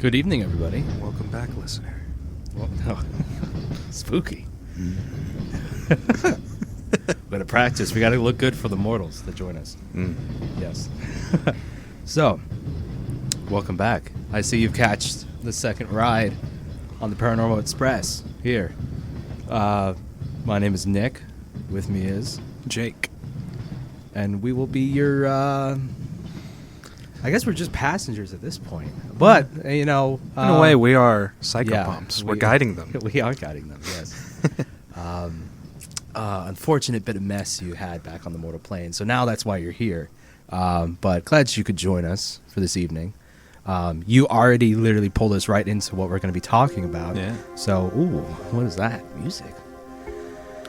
Good evening, everybody. Welcome back, listener. Well, no. Spooky. Better practice. We got to look good for the mortals that join us. Yes. So, welcome back. I see you've catched the second ride on the Paranormal Express here. My name is Nick. With me is Jake. And we will be your, I guess we're just passengers at this point. But, in a way, we are psychopomps. We're guiding them. We are guiding them, yes. Unfortunate bit of mess you had back on the mortal plane. So now that's why you're here. But glad you could join us for this evening. You already literally pulled us right into what we're going to be talking about. Yeah. So, what is that? Music?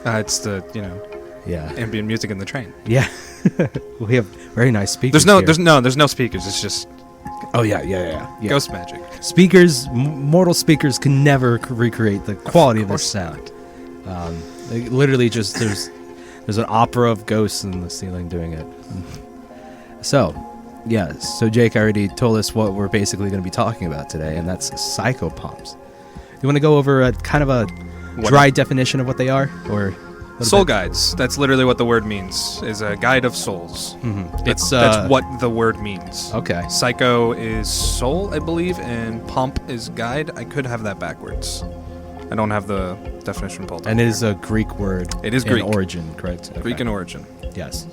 It's the, Yeah. ambient music in the train. Yeah. We have very nice speakers. There's no speakers. It's just Yeah. ghost magic. Speakers, mortal speakers can never recreate the quality of this sound. Literally just there's an opera of ghosts in the ceiling doing it. So Jake already told us what we're basically going to be talking about today, and that's psychopomps. You want to go over a kind of a dry definition of what they are, or Soul guides. That's literally what the word means. Is a guide of souls. Mm-hmm. That's what the word means. Okay. Psycho is soul, I believe, and pomp is guide. I could have that backwards. I don't have the definition pulled up. And it is a Greek word. It is Greek. In origin, correct? Okay. Greek in origin. Yes.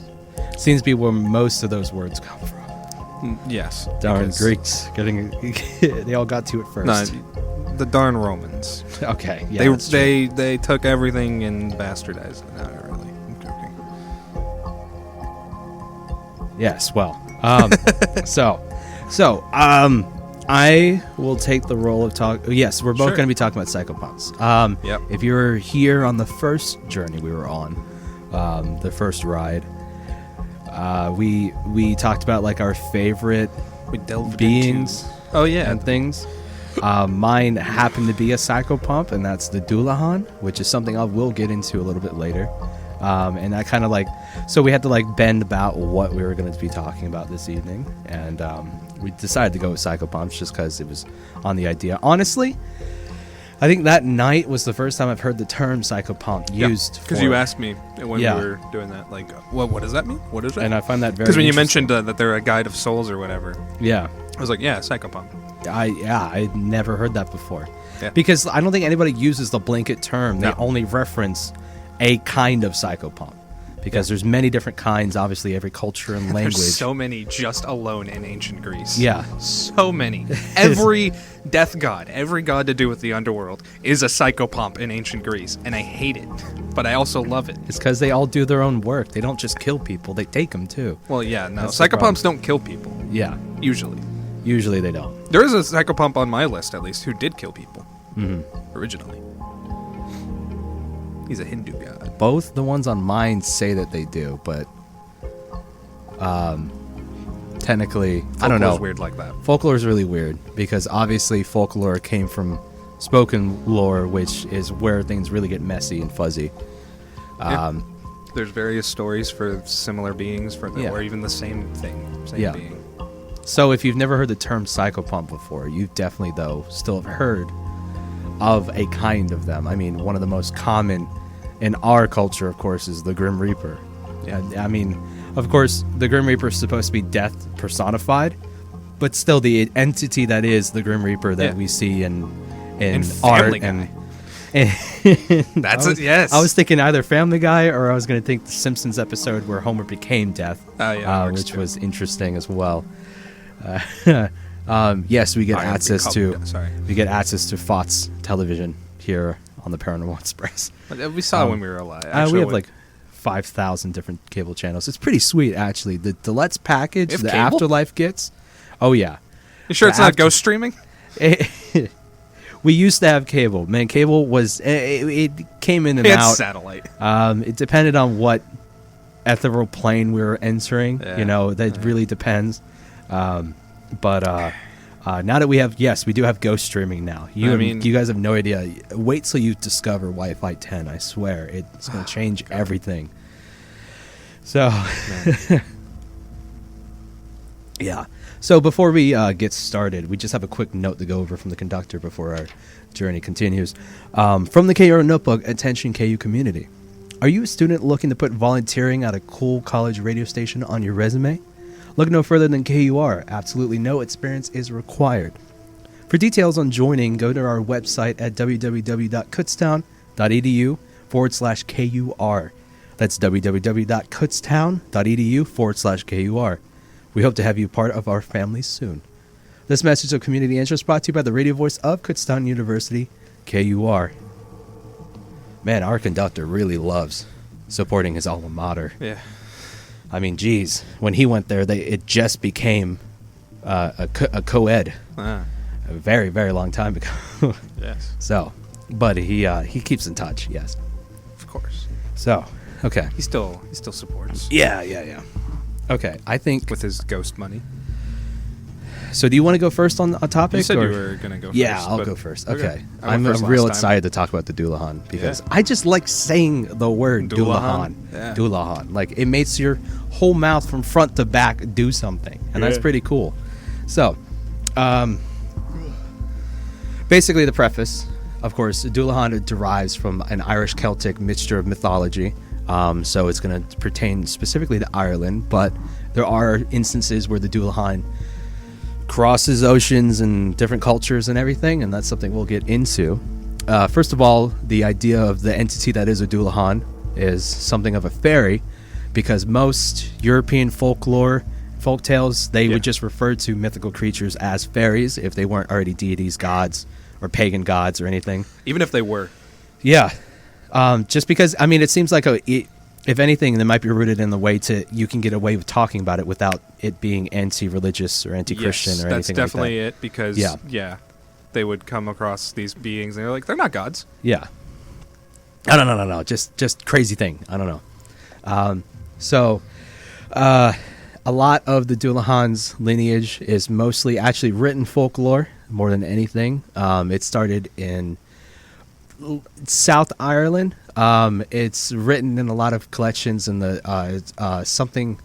Seems to be where most of those words come from. Yes. Darn Greeks they all got to it first. No, the darn Romans. Okay. Yeah. They took everything and bastardized it. No, not really. I'm joking. Yes. Well. I will take the role of talk. Yes, we're both going to be talking about psychopomps. Yep. If you were here on the first journey we were on, the first ride, we talked about like our favorite beings. And things. Mine happened to be a psychopomp, and that's the Dullahan, which is something I will get into a little bit later. And I kind of so we had to bend about what we were going to be talking about this evening, and we decided to go with psychopomps just because it was on the idea. Honestly, I think that night was the first time I've heard the term psychopomp used. Because you asked me when we were doing that, what does that mean? What is that? And I find that very. Because when you mentioned that they're a guide of souls or whatever, yeah, I was like, psychopomp. I never heard that before. Yeah. Because I don't think anybody uses the blanket term. They only reference a kind of psychopomp. Because there's many different kinds, obviously, every culture and language. There's so many just alone in ancient Greece. Yeah. So many. Every death god, every god to do with the underworld is a psychopomp in ancient Greece. And I hate it. But I also love it. It's because they all do their own work. They don't just kill people. They take them, too. Well, yeah, no. That's the Psychopomps don't kill people. Yeah. Usually. Usually they don't. There is a psychopomp on my list, at least, who did kill people. Mm-hmm. Originally. He's a Hindu god. Both the ones on mine say that they do, but technically, I don't know. Folklore's weird like that. Folklore is really weird because obviously folklore came from spoken lore, which is where things really get messy and fuzzy. There's various stories for similar beings, or even the same thing, same being. So if you've never heard the term psychopomp before, you've definitely, though, still have heard of a kind of them. I mean, one of the most common in our culture, of course, is the Grim Reaper. Yeah. I mean, of course, the Grim Reaper is supposed to be death personified, but still the entity that is the Grim Reaper that we see in art and That's it. Yes. I was thinking either Family Guy or I was going to think the Simpsons episode where Homer became Death, which was interesting as well. Yes, we get access to FOTS television here on the Paranormal Express. We saw it when we were alive. We have like 5,000 different cable channels. It's pretty sweet, actually. The Let's package, the cable? Afterlife gets. Oh yeah. You sure it's not ghost streaming? We used to have cable. Man, cable was it came in and it's out. Satellite. It depended on what ethereal plane we were entering. Yeah. That really depends. But now that we do have ghost streaming now. You guys have no idea. Wait till you discover Wi-Fi 10. I swear it's going to change everything. So, yeah. So before we get started, we just have a quick note to go over from the conductor before our journey continues. From the KU Notebook, attention KU community. Are you a student looking to put volunteering at a cool college radio station on your resume? Look no further than KUR. Absolutely no experience is required. For details on joining, go to our website at www.kutztown.edu/KUR. That's www.kutztown.edu/KUR. We hope to have you part of our family soon. This message of community interest brought to you by the radio voice of Kutztown University, KUR. Man, our conductor really loves supporting his alma mater. Yeah. I mean, geez, when he went there, it just became a co-ed a very, very long time ago. Yes. So, but he keeps in touch, yes. Of course. So, okay. He still supports. Yeah. Okay, I think... With his ghost money. So do you want to go first on a topic? You said you were going to go first. Yeah, I'll go first. Okay. I'm I'm real excited to talk about the Dullahan because I just like saying the word Dullahan. Yeah. Dullahan. Like, it makes your whole mouth from front to back do something, and that's pretty cool. So, basically the preface, of course, Dullahan derives from an Irish Celtic mixture of mythology. So it's going to pertain specifically to Ireland, but there are instances where the Dullahan crosses oceans and different cultures and everything, and that's something we'll get into. First of all, the idea of the entity that is a Dullahan is something of a fairy, because most European folklore, folk tales, they would just refer to mythical creatures as fairies if they weren't already deities, gods, or pagan gods or anything. Even if they were. Yeah. Just because, I mean, it seems like if anything, it might be rooted in the way you can get away with talking about it without it being anti-religious or anti-Christian or anything like that. That's definitely it, because, they would come across these beings, and they're like, they're not gods. Yeah. No. Just crazy thing. I don't know. So, a lot of the Dullahan's lineage is mostly actually written folklore more than anything. It started in South Ireland. It's written in a lot of collections in the something.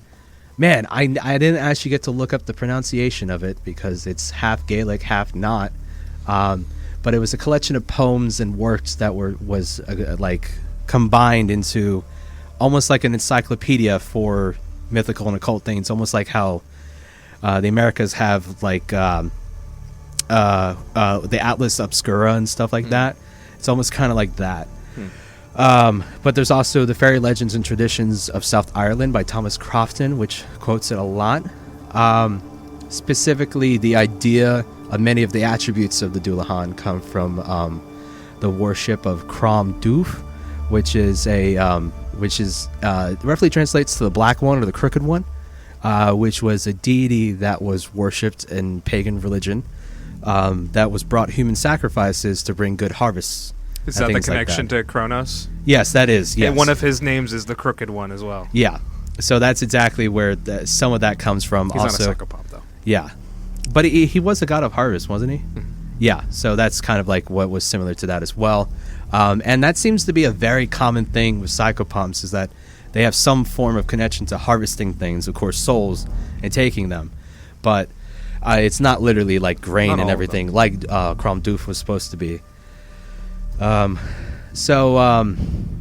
Man, I didn't actually get to look up the pronunciation of it because it's half Gaelic, half not. But it was a collection of poems and works that was like combined into almost like an encyclopedia for mythical and occult things, almost like how the Americas have like the Atlas Obscura and stuff like that. It's almost kind of like that. But there's also the Fairy Legends and Traditions of South Ireland by Thomas Crofton, which quotes it a lot. Specifically, the idea of many of the attributes of the Dullahan come from the worship of Crom Dubh, which roughly translates to the Black One or the Crooked One, which was a deity that was worshipped in pagan religion. That was brought human sacrifices to bring good harvests. Is that the connection to Kronos? Yes, that is. Yes. And one of his names is the Crooked One as well. Yeah. So that's exactly where some of that comes from. He's also, not a psychopomp, though. Yeah. But he was a god of harvest, wasn't he? Mm-hmm. Yeah. So that's kind of like what was similar to that as well. And that seems to be a very common thing with psychopomps, is that they have some form of connection to harvesting things, of course, souls, and taking them. But it's not literally like grain and everything like Crom Dubh was supposed to be. So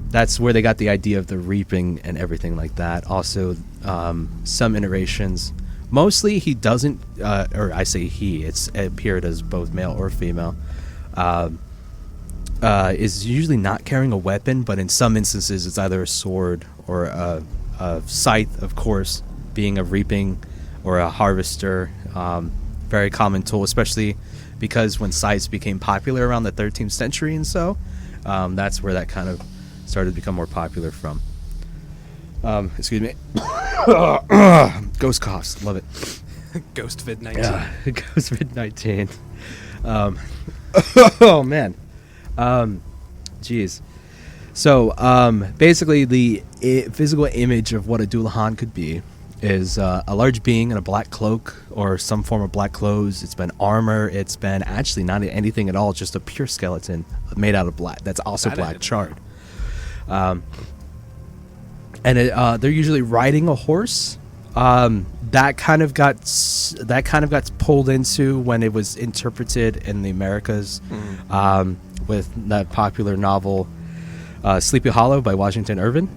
that's where they got the idea of the reaping and everything like that. Also, some iterations. Mostly he doesn't, or I say he, it's appeared as both male or female, is usually not carrying a weapon, but in some instances it's either a sword or a scythe, of course, being a reaping or a harvester. Very common tool, especially because when scythes became popular around the 13th century and so, that's where that kind of started to become more popular from. Excuse me. Ghost coughs. Love it. Ghost Vid-19. Yeah, Ghost Vid-19. Oh, man. Jeez. So, basically, the physical image of what a Dullahan could be is a large being in a black cloak or some form of black clothes. It's been armor. It's been actually not anything at all, just a pure skeleton made out of black. That's also black charred. And they're usually riding a horse. that kind of got pulled into when it was interpreted in the Americas, with that popular novel Sleepy Hollow by Washington Irving.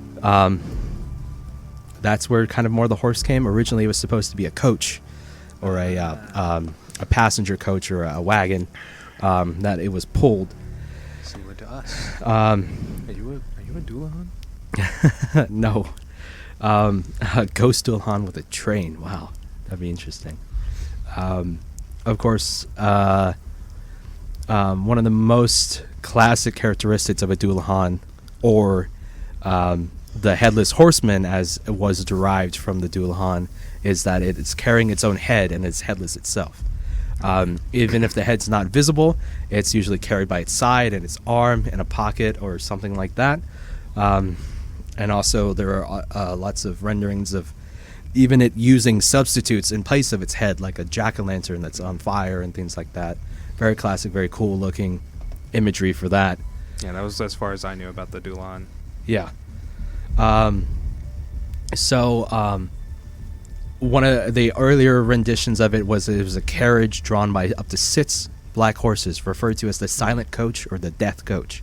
That's where kind of more the horse came. Originally, it was supposed to be a coach or a passenger coach or a wagon that it was pulled. Similar to us. Are you a Doulahan? No. A ghost Doulahan with a train. Wow, that'd be interesting. Of course, one of the most classic characteristics of a Doulahan, or the headless horseman, as it was derived from the Doulahan, is that it is carrying its own head and it's headless itself. Even if the head's not visible, it's usually carried by its side and its arm in a pocket or something like that. And also there are lots of renderings of even it using substitutes in place of its head, like a jack-o'-lantern that's on fire and things like that. Very classic, very cool looking imagery for that. Yeah, that was as far as I knew about the Doulahan. Yeah. One of the earlier renditions of it was a carriage drawn by up to 6 black horses, referred to as the silent coach or the death coach,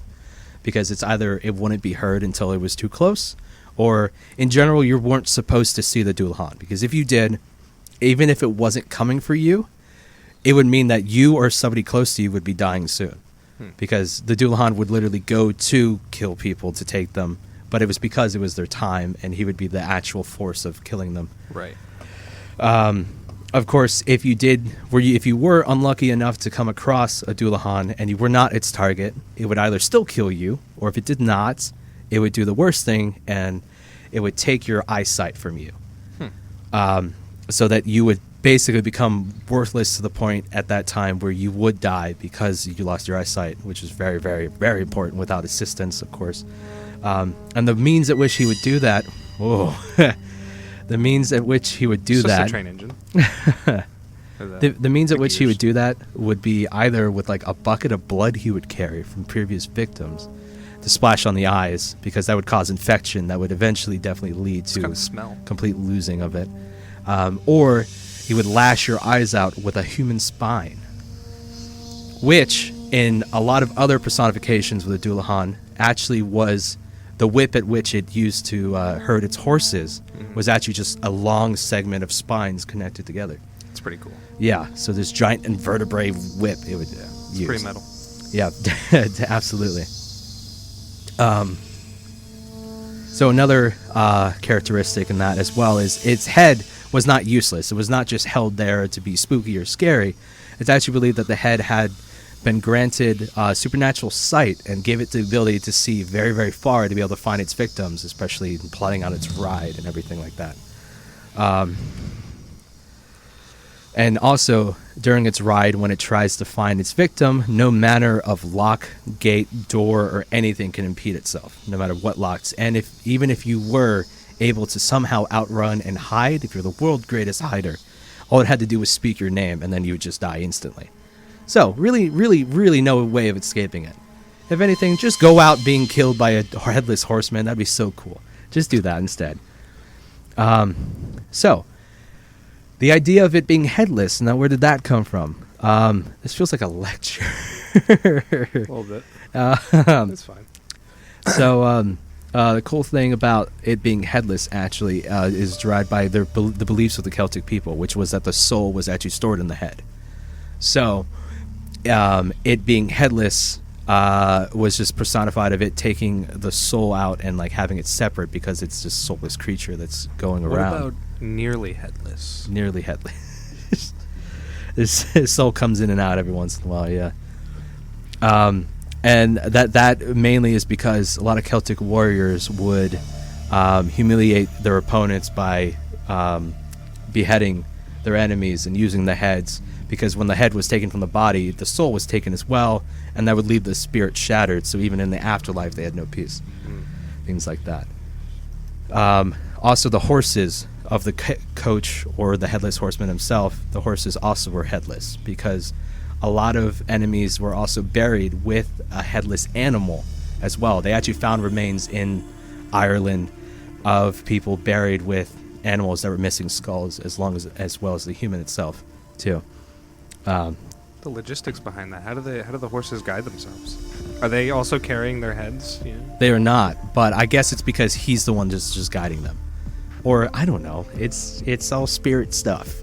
because it's either it wouldn't be heard until it was too close, or in general you weren't supposed to see the Doulahan, because if you did, even if it wasn't coming for you, it would mean that you or somebody close to you would be dying soon, because the Doulahan would literally go to kill people to take them, but it was because it was their time, and he would be the actual force of killing them. Right. Of course, if you were unlucky enough to come across a Doulahan and you were not its target, it would either still kill you, or if it did not, it would do the worst thing and it would take your eyesight from you. So that you would basically become worthless to the point at that time where you would die because you lost your eyesight, which is very, very, very important without assistance, of course. And the means at which he would do that, the means at which he would do that. Just a train engine. The means at which he would do that would be either with like a bucket of blood he would carry from previous victims to splash on the eyes, because that would cause infection that would eventually definitely lead to complete losing of it. Or he would lash your eyes out with a human spine, which in a lot of other personifications with the Doulahan actually was the whip at which it used to herd its horses, was actually just a long segment of spines connected together. It's pretty cool. Yeah, so this giant invertebrate whip it would use. It's pretty metal. Yeah, absolutely. So another characteristic in that as well is its head was not useless. It was not just held there to be spooky or scary. It's actually believed that the head had been granted supernatural sight and gave it the ability to see very, very far to be able to find its victims, especially plotting out its ride and everything like that. And also, during its ride, when it tries to find its victim, no manner of lock, gate, door, or anything can impede itself, no matter what locks. And even if you were able to somehow outrun and hide, if you're the world's greatest hider, all it had to do was speak your name, and then you would just die instantly. So, really, really, really no way of escaping it. If anything, just go out being killed by a headless horseman. That'd be so cool. Just do that instead. So, the idea of it being headless, now where did that come from? This feels like a lecture. A little bit. That's fine. So, the cool thing about it being headless actually is derived by the beliefs of the Celtic people, which was that the soul was actually stored in the head. So, it being headless was just personified of it taking the soul out and like having it separate, because it's just a soulless creature that's going around. What about nearly headless? Nearly headless. His soul comes in and out every once in a while, yeah. And that mainly is because a lot of Celtic warriors would humiliate their opponents by beheading their enemies and using the heads, because when the head was taken from the body, the soul was taken as well, and that would leave the spirit shattered, so even in the afterlife they had no peace. Things like that. Also, the horses of the coach or the headless horseman himself, the horses also were headless, because a lot of enemies were also buried with a headless animal as well. They actually found remains in Ireland of people buried with animals that were missing skulls, as well as the human itself, too. The logistics behind that. How do the horses guide themselves? Are they also carrying their heads? Yeah. They are not, but I guess it's because he's the one just guiding them. Or I don't know. It's all spirit stuff.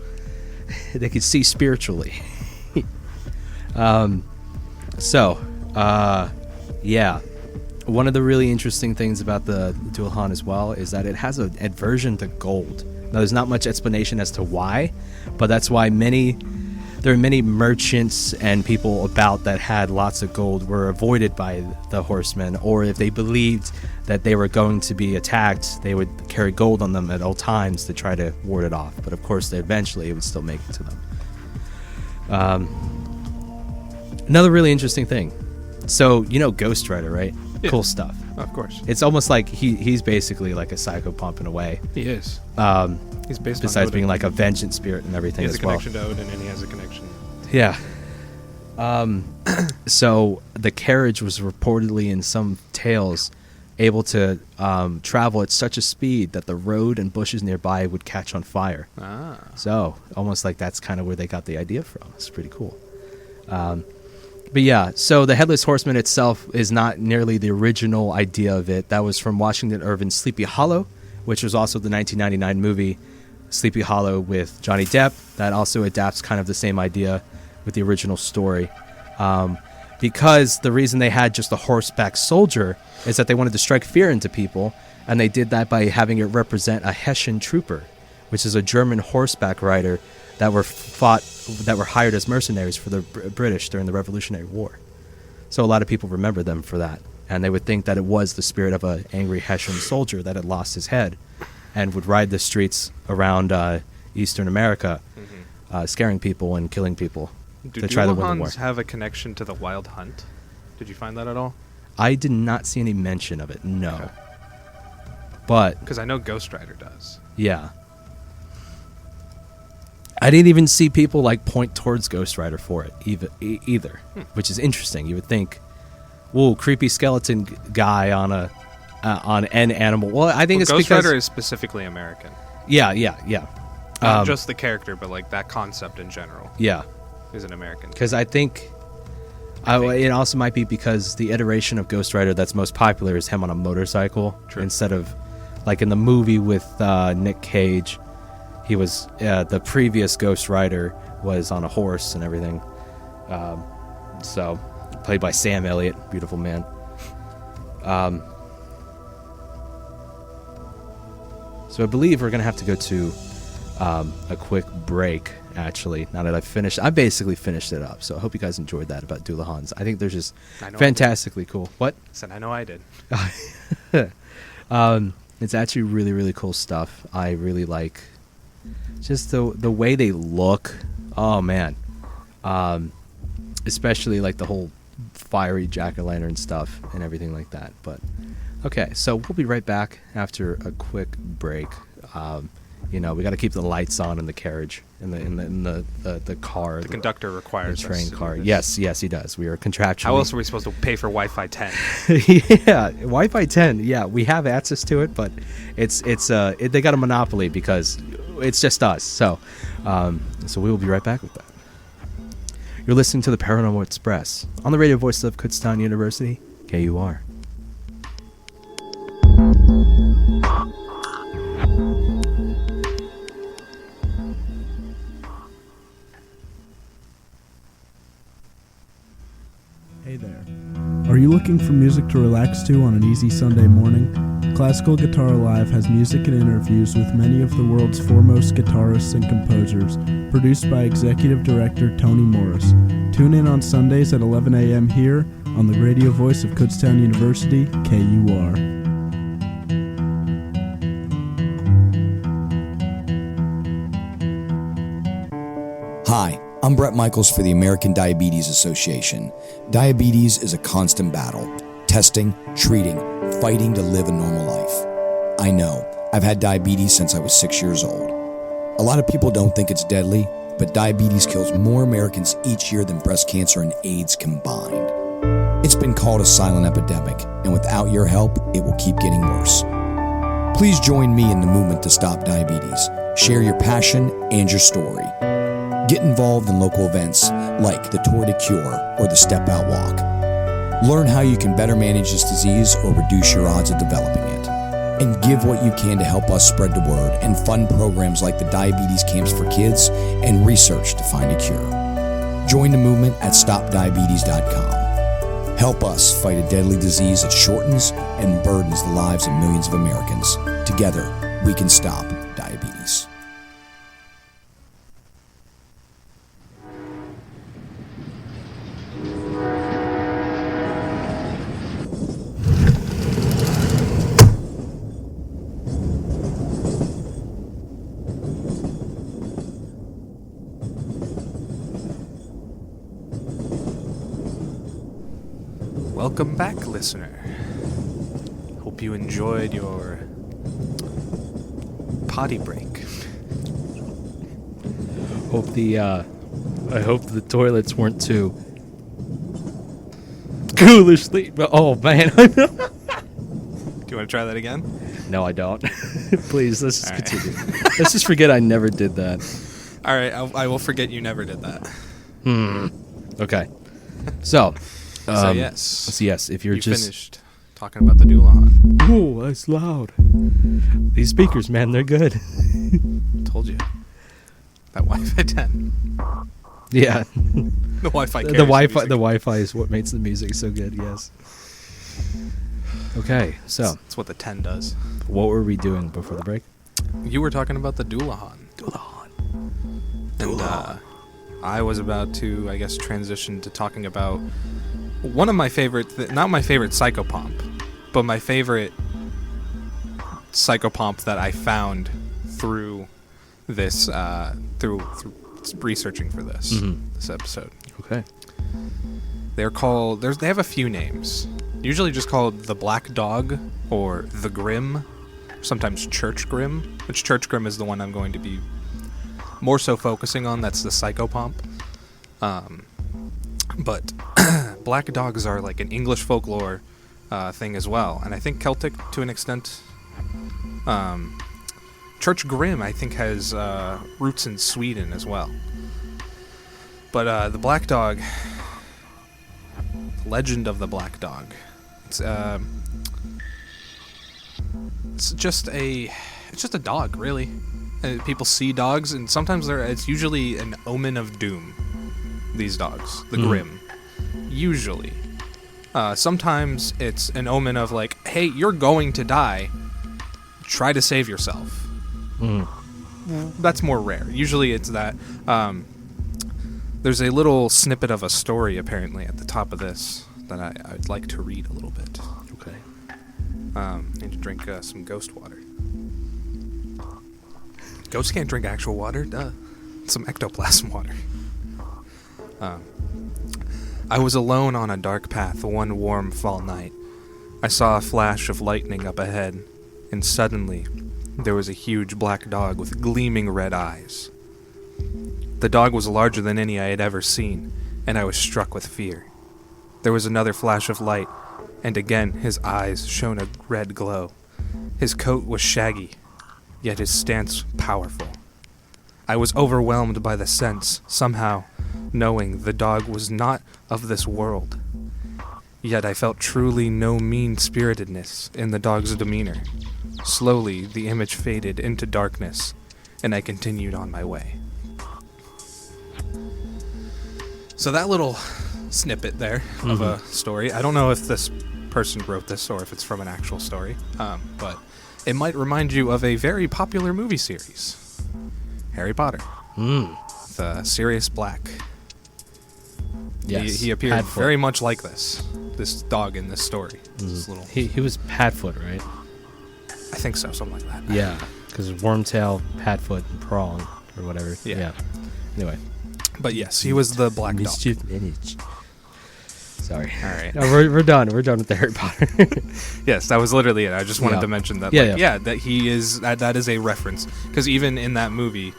They can see spiritually. Yeah. One of the really interesting things about the Dullahan as well is that it has an aversion to gold. Now, there's not much explanation as to why, but that's why there are many merchants and people about that had lots of gold were avoided by the horsemen, or if they believed that they were going to be attacked, they would carry gold on them at all times to try to ward it off. But of course, eventually it would still make it to them. Another really interesting thing. So, Ghost Rider, right? Yeah. Cool stuff. Of course. It's almost like he's basically like a psychopomp in a way. He is. He's based on besides Odin. being like a vengeance spirit and everything as well. He has a connection to Odin, and he has a connection. Yeah. So the carriage was reportedly in some tales able to travel at such a speed that the road and bushes nearby would catch on fire. Ah. So almost like that's kind of where they got the idea from. It's pretty cool. But yeah, so the Headless Horseman itself is not nearly the original idea of it. That was from Washington Irving's Sleepy Hollow, which was also the 1999 movie Sleepy Hollow with Johnny Depp. That also adapts kind of the same idea with the original story. Because the reason they had just a horseback soldier is that they wanted to strike fear into people, and they did that by having it represent a Hessian trooper, which is a German horseback rider that were hired as mercenaries for the British during the Revolutionary War. So a lot of people remember them for that, and they would think that it was the spirit of an angry Hessian soldier that had lost his head and would ride the streets around Eastern America, scaring people and killing people to try to win the war. Do have a connection to the Wild Hunt? Did you find that at all? I did not see any mention of it, no. Okay. But because I know Ghost Rider does. Yeah. I didn't even see people point towards Ghost Rider for it either, which is interesting. You would think, whoa, creepy skeleton guy on an animal. Well, I think it's Ghost because Rider is specifically American. Yeah. Not just the character, but that concept in general. Yeah, is an American. Because I think it also might be because the iteration of Ghost Rider that's most popular is him on a motorcycle. True. Instead of in the movie with Nick Cage. He was the previous Ghost Rider was on a horse and everything. So played by Sam Elliott, beautiful man. So I believe we're gonna have to go to a quick break. Actually, now that I basically finished it up. So I hope you guys enjoyed that about Dullahans. I think they're just fantastically cool. What? I know I did. It's actually really, really cool stuff. I really like. Just the way they look, oh man, especially the whole fiery jack-o'-lantern stuff and everything like that. But okay, so we'll be right back after a quick break. We got to keep the lights on in the carriage, in the car. The conductor requires the train car. Yes, he does. We are contractually. How else are we supposed to pay for Wi-Fi 10? Yeah, Wi-Fi 10. Yeah, we have access to it, but they got a monopoly because it's just us. So we will be right back with that. You're listening to the Paranormal Express on the radio voice of Kutztown University, KUR. Hey there. Are you looking for music to relax to on an easy Sunday morning? Classical Guitar Live has music and interviews with many of the world's foremost guitarists and composers, produced by Executive Director Tony Morris. Tune in on Sundays at 11 a.m. here on the radio voice of Kutztown University, KUR. Hi, I'm Brett Michaels for the American Diabetes Association. Diabetes is a constant battle. Testing, treating, fighting to live a normal life. I know, I've had diabetes since I was 6 years old. A lot of people don't think it's deadly, but diabetes kills more Americans each year than breast cancer and AIDS combined. It's been called a silent epidemic, and without your help, it will keep getting worse. Please join me in the movement to stop diabetes. Share your passion and your story. Get involved in local events like the Tour de Cure or the Step Out Walk. Learn how you can better manage this disease or reduce your odds of developing it. And give what you can to help us spread the word and fund programs like the diabetes camps for kids and research to find a cure. Join the movement at stopdiabetes.com. Help us fight a deadly disease that shortens and burdens the lives of millions of Americans. Together, we can stop diabetes. Welcome back, listener. Hope you enjoyed your potty break. I hope the toilets weren't too ghoulishly. Oh man. Do you want to try that again? No, I don't. Please, let's just All right. continue. Let's just forget I never did that. All right, I will forget you never did that. Okay. So Yes, if you're you just finished talking about the Doulahan. oh, that's loud. These speakers, man, they're good. Told you. That Wi-Fi 10. Yeah. The Wi-Fi The carries Wi-Fi music. the Wi-Fi is what makes the music so good, yes. Okay, so That's what the 10 does. what were we doing before the break? You were talking about the Doulahan. And I was about to, I guess, transition to talking about one of my favorite, not my favorite psychopomp, but my favorite psychopomp that I found through this, through researching for this this episode. Okay. They're called. They have a few names. Usually just called the Black Dog or the Grim, sometimes Church Grim. Which Church Grim is the one I'm going to be more so focusing on. That's the Psychopomp. But black dogs are like an English folklore thing as well, and I think Celtic to an extent. Church Grim, I think, has roots in Sweden as well. But the Black Dog, Legend of the Black Dog, it's just a dog, really. People see dogs, and sometimes it's usually an omen of doom. These dogs, the Grim, usually. Sometimes it's an omen of like, hey, you're going to die. Try to save yourself. That's more rare. Usually it's that. There's a little snippet of a story apparently at the top of this that I'd like to read a little bit. Okay. Need to drink some ghost water. Ghosts can't drink actual water. Duh. Some ectoplasm water. I was alone on a dark path one warm fall night. I saw a flash of lightning up ahead, and suddenly there was a huge black dog with gleaming red eyes. The dog was larger than any I had ever seen, and I was struck with fear. There was another flash of light, and again his eyes shone a red glow. His coat was shaggy, yet his stance powerful. I was overwhelmed by the sense, somehow, knowing the dog was not of this world. Yet I felt truly no mean-spiritedness in the dog's demeanor. Slowly, the image faded into darkness, and I continued on my way. So that little snippet there of a story, I don't know if this person wrote this or if it's from an actual story, but it might remind you of a very popular movie series, Harry Potter. The Sirius Black. Yes. He appeared Padfoot. very much like this dog in this story. This little, He was Padfoot, right? I think so, something like that. Yeah, because Wormtail, Padfoot, and Prong, or whatever. Yeah. Anyway. But yes, he was the black dog. Mischief Lineage. Sorry. All right. No, we're done. We're done with the Harry Potter. Yes, that was literally it. I just wanted Yeah. to mention that. Yeah, that he is. That is a reference, because even in that movie,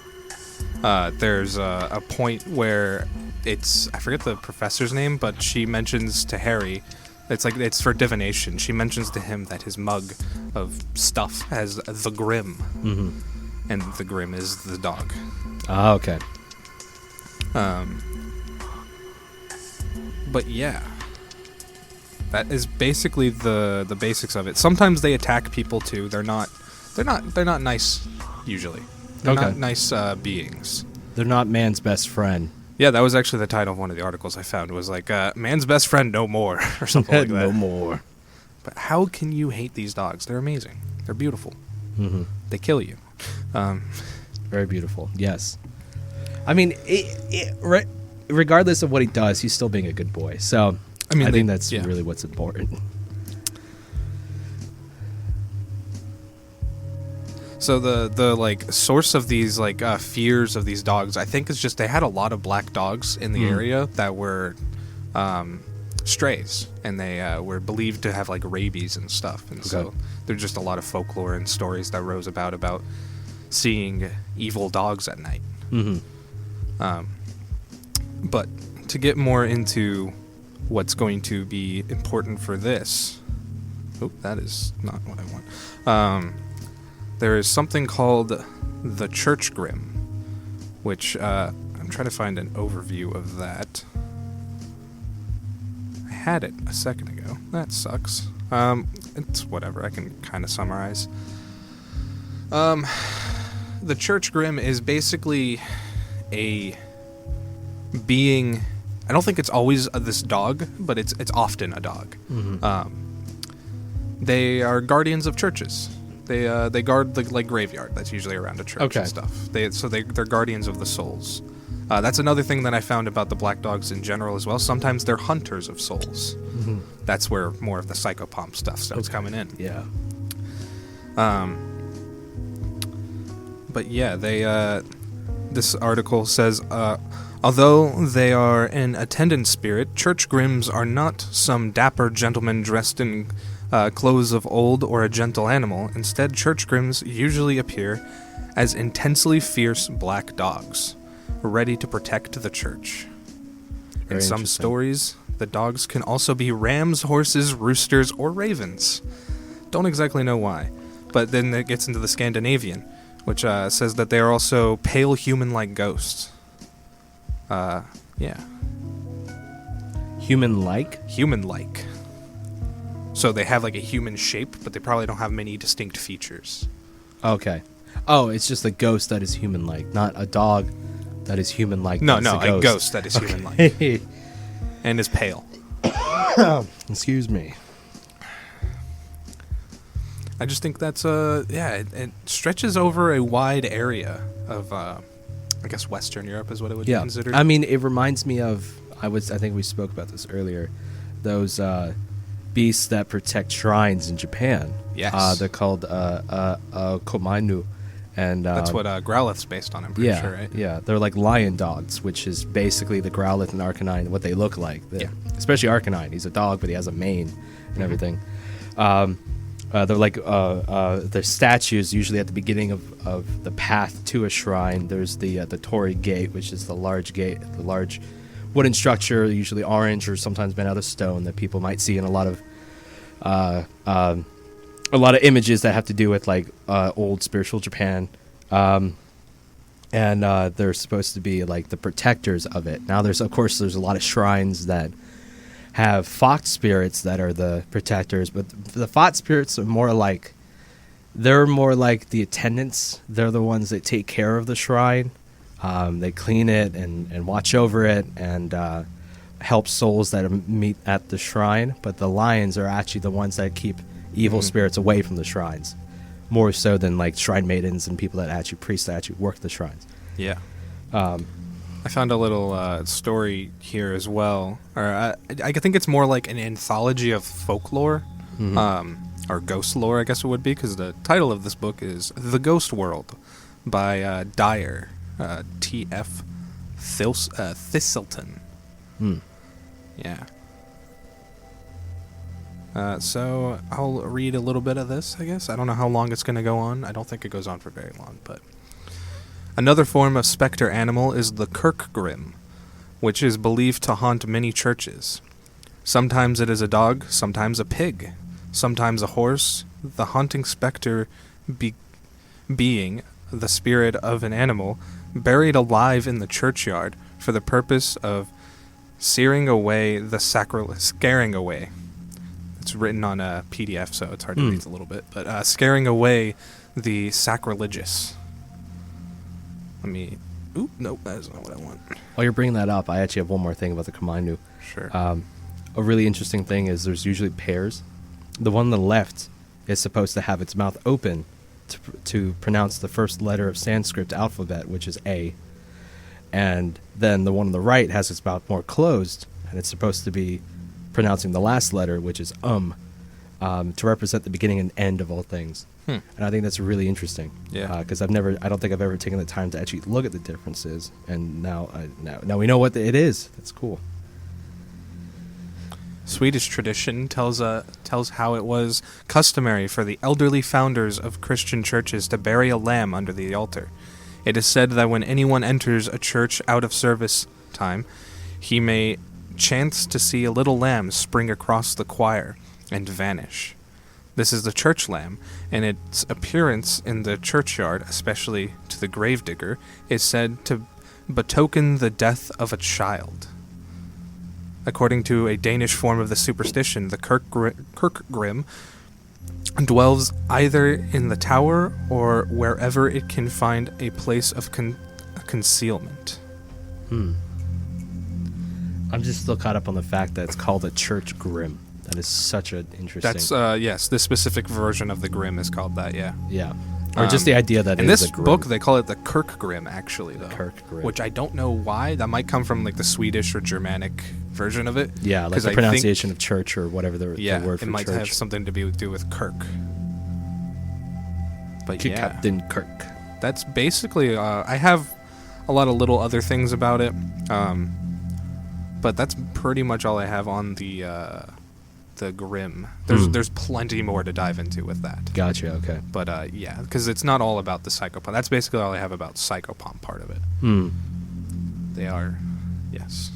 there's a point where I forget the professor's name, but she mentions to Harry It's for divination. She mentions to him that his mug of stuff has the Grim, and the Grim is the dog. Ah, okay. But yeah, that is basically the basics of it. Sometimes they attack people too. They're not nice usually. They're not nice beings. They're not man's best friend. Yeah, that was actually the title of one of the articles I found. Was like "Man's Best Friend No More" or something like that. No more. But how can you hate these dogs? They're amazing. They're beautiful. Mm-hmm. They kill you. Very beautiful. Yes. I mean, regardless of what he does, he's still being a good boy. So I think that's really what's important. So the like source of these like fears of these dogs, I think, is just they had a lot of black dogs in the area that were strays, and they were believed to have like rabies and stuff, and so there's just a lot of folklore and stories that rose about seeing evil dogs at night. But to get more into what's going to be important for this, that is not what I want. There is something called the Church Grim, which I'm trying to find an overview of that. I had it a second ago. That sucks. It's whatever. I can kind of summarize. The Church Grim is basically a being. I don't think it's always this dog, but it's often a dog. They are guardians of churches. They guard the like graveyard that's usually around a church and stuff. They're guardians of the souls. That's another thing that I found about the black dogs in general as well. Sometimes they're hunters of souls. That's where more of the psychopomp stuff starts coming in. Yeah. But yeah, this article says, although they are an attendant spirit, church grims are not some dapper gentleman dressed in clothes of old or a gentle animal. Instead, church grims usually appear as intensely fierce black dogs, ready to protect the church. In some stories, the dogs can also be rams, horses, roosters, or ravens. Don't exactly know why. But then it gets into the Scandinavian, which says that they are also pale human-like ghosts. Yeah. Human-like? Human-like. So they have like a human shape, but they probably don't have many distinct features. Okay. Oh, it's just a ghost that is human-like, not a dog that is human-like. No, a ghost that is human-like. And is pale. Excuse me. I just think that's it stretches over a wide area of I guess Western Europe is what it would be considered. I mean, it reminds me of I think we spoke about this earlier. Those beasts that protect shrines in Japan. Yes. They're called komainu, and that's what Growlith's based on. I'm pretty sure, right? Yeah, they're like lion dogs, which is basically the Growlith and Arcanine, what they look like. Especially Arcanine. He's a dog, but he has a mane and everything. They're like they're statues usually at the beginning of the path to a shrine. There's the Torii Gate, which is the large gate, the large wooden structure, usually orange or sometimes made out of stone, that people might see in a lot of images that have to do with like old spiritual Japan, and they're supposed to be like the protectors of it. Now there's a lot of shrines that have fox spirits that are the protectors, but the fox spirits are more like the attendants. They're the ones that take care of the shrine. They clean it and watch over it and help souls that meet at the shrine. But the lions are actually the ones that keep evil spirits away from the shrines, more so than like shrine maidens and people priests that actually work the shrines. Yeah. I found a little story here as well. Or I think it's more like an anthology of folklore, or ghost lore, I guess it would be, because the title of this book is The Ghost World by Dyer, T.F. Thistleton. Yeah. So I'll read a little bit of this, I guess. I don't know how long it's going to go on. I don't think it goes on for very long, but... Another form of specter animal is the Kirk Grim, which is believed to haunt many churches. Sometimes it is a dog, sometimes a pig, sometimes a horse, the haunting specter being the spirit of an animal buried alive in the churchyard for the purpose of scaring away. It's written on a PDF, so it's hard to read a little bit, but scaring away the sacrilegious. Nope, that is not what I want. While you're bringing that up, I actually have one more thing about the Kamindu. Sure. A really interesting thing is there's usually pairs. The one on the left is supposed to have its mouth open to pronounce the first letter of Sanskrit alphabet, which is A. And then the one on the right has its mouth more closed, and it's supposed to be pronouncing the last letter, which is to represent the beginning and end of all things. And I think that's really interesting. Yeah. Because I don't think I've ever taken the time to actually look at the differences, and now we know what it is. That's cool. Swedish tradition tells how it was customary for the elderly founders of Christian churches to bury a lamb under the altar. It is said that when anyone enters a church out of service time, he may chance to see a little lamb spring across the choir and vanish. This is the church lamb, and its appearance in the churchyard, especially to the gravedigger, is said to betoken the death of a child. According to a Danish form of the superstition, the Kirkgrim dwells either in the tower or wherever it can find a place of concealment. I'm just still caught up on the fact that it's called a church grim. That is such an interesting... That's, yes, this specific version of the Grim is called that, yeah. Yeah. Or just the idea that in it is this a grim. book, they call it the Kirkgrim, actually, though. Kirkgrim. Which I don't know why. That might come from, like, the Swedish or Germanic version of it. Yeah, like the pronunciation of church or whatever the word for church. It might have something to do with Kirk. But yeah. Captain Kirk. That's basically... I have a lot of little other things about it. But that's pretty much all I have on the Grim. There's plenty more to dive into with that. Gotcha, okay. But yeah, because it's not all about the psychopomp. That's basically all I have about psychopomp part of it. They are, yes.